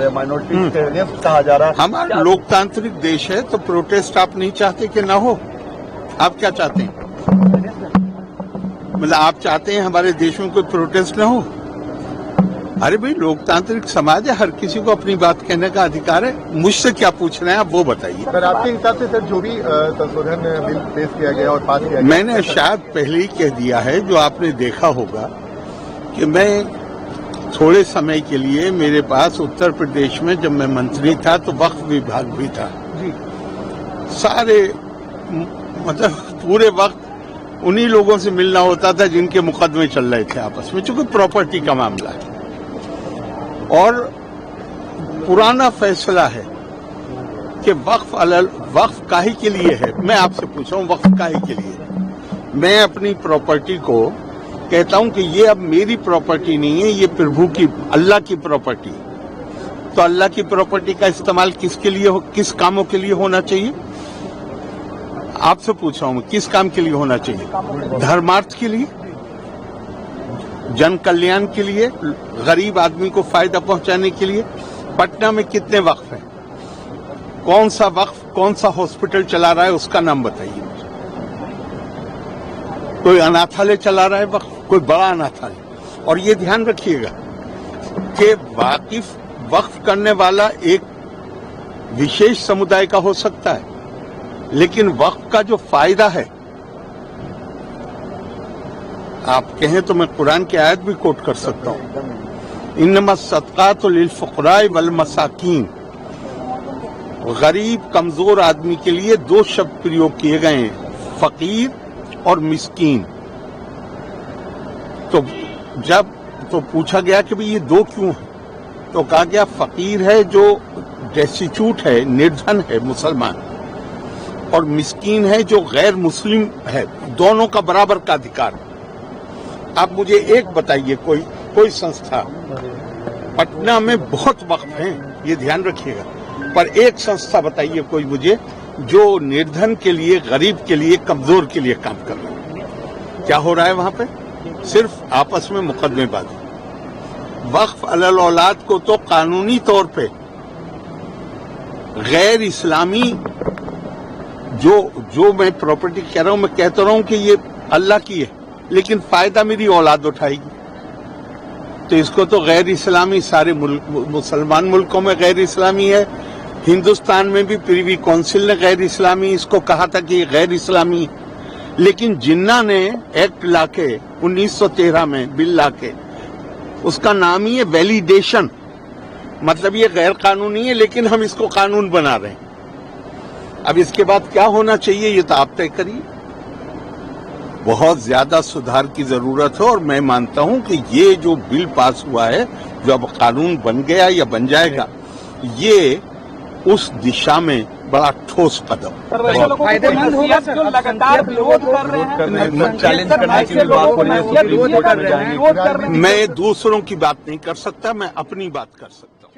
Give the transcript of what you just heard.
रहे हैं, minority terrorist कहा जा रहा है। हमारा लोकतांत्रिक देश है तो प्रोटेस्ट आप नहीं चाहते कि ना हो? आप क्या चाहते हैं? मतलब आप चाहते हैं हमारे देश में कोई प्रोटेस्ट ना हो? अरे भाई, लोकतांत्रिक समाज है, हर किसी को अपनी बात कहने का अधिकार है। मुझसे क्या पूछ रहे हैं आप, वो बताइए। सर, आपके हिसाब से सर जो भी संशोधन बिल पेश किया गया और पास किया गया, मैंने शायद पहले ही कह दिया है, जो आपने देखा होगा कि मैं थोड़े समय के लिए, मेरे पास उत्तर प्रदेश में जब मैं मंत्री था तो वक्फ विभाग भी था जी। सारे मतलब पूरे वक्त उन्हीं लोगों से मिलना होता था जिनके मुकदमे चल रहे थे आपस में, चूंकि प्रॉपर्टी का मामला है और पुराना फैसला है कि वक्फ काहे के लिए है। मैं आपसे पूछ रहा हूँ, वक्फ काहे के लिए? मैं अपनी प्रॉपर्टी को कहता हूं कि ये अब मेरी प्रॉपर्टी नहीं है, ये प्रभु की, अल्लाह की प्रॉपर्टी। तो अल्लाह की प्रॉपर्टी का इस्तेमाल किसके लिए हो, किस कामों के लिए होना चाहिए? आपसे पूछ रहा हूं, किस काम के लिए होना चाहिए? धर्मार्थ के लिए, जन कल्याण के लिए, गरीब आदमी को फायदा पहुंचाने के लिए। पटना में कितने वक्फ हैं? कौन सा वक्फ कौन सा हॉस्पिटल चला रहा है, उसका नाम बताइए मुझे। कोई अनाथालय चला रहा है वक्फ, कोई बड़ा अनाथालय। और ये ध्यान रखिएगा कि वक्फ करने वाला एक विशेष समुदाय का हो सकता है, लेकिन वक्फ का जो फायदा है, आप कहें तो मैं कुरान की आयत भी कोट कर सकता हूं, इन्नमा सदकातु लिल फुक़राए वल मसाकीन। गरीब कमजोर आदमी के लिए दो शब्द प्रयोग किए गए हैं, फकीर और मिस्कीन। तो जब तो पूछा गया कि भाई ये दो क्यों है, तो कहा गया फकीर है जो डेस्टिट्यूट है, निर्धन है, मुसलमान, और मिस्कीन है जो गैर मुस्लिम है। दोनों का बराबर का अधिकार। आप मुझे एक बताइए, कोई संस्था, पटना में बहुत वक्फ हैं, ये ध्यान रखिएगा, पर एक संस्था बताइए कोई मुझे जो निर्धन के लिए, गरीब के लिए, कमजोर के लिए काम कर रहा है। क्या हो रहा है वहां पे? सिर्फ आपस में मुकदमेबाजी। वक्फ अलल औलाद को तो कानूनी तौर पे गैर इस्लामी जो मैं प्रॉपर्टी कह रहा हूं, मैं कहता रहा हूं कि ये अल्लाह की है, लेकिन फायदा मेरी औलाद उठाएगी, तो इसको तो गैर इस्लामी, सारे मुसलमान मुल्कों में गैर इस्लामी है। हिंदुस्तान में भी प्रिवी काउंसिल ने गैर इस्लामी इसको कहा था कि ये गैर इस्लामी है। लेकिन जिन्ना ने एक्ट लाके 1913 में बिल लाके, उसका नाम ही है वैलिडेशन, मतलब ये गैर कानूनी है लेकिन हम इसको कानून बना रहे हैं। अब इसके बाद क्या होना चाहिए ये तो आप तय करिए। बहुत ज्यादा सुधार की जरूरत है और मैं मानता हूं कि ये जो बिल पास हुआ है, जो अब कानून बन गया या बन जाएगा, ये उस दिशा में बड़ा ठोस कदम। फायदेमंद होगा सर, जो लगातार विरोध कर रहे हैं, चैलेंज करने की बात, मैं दूसरों की बात नहीं कर सकता, मैं अपनी बात कर सकता हूँ।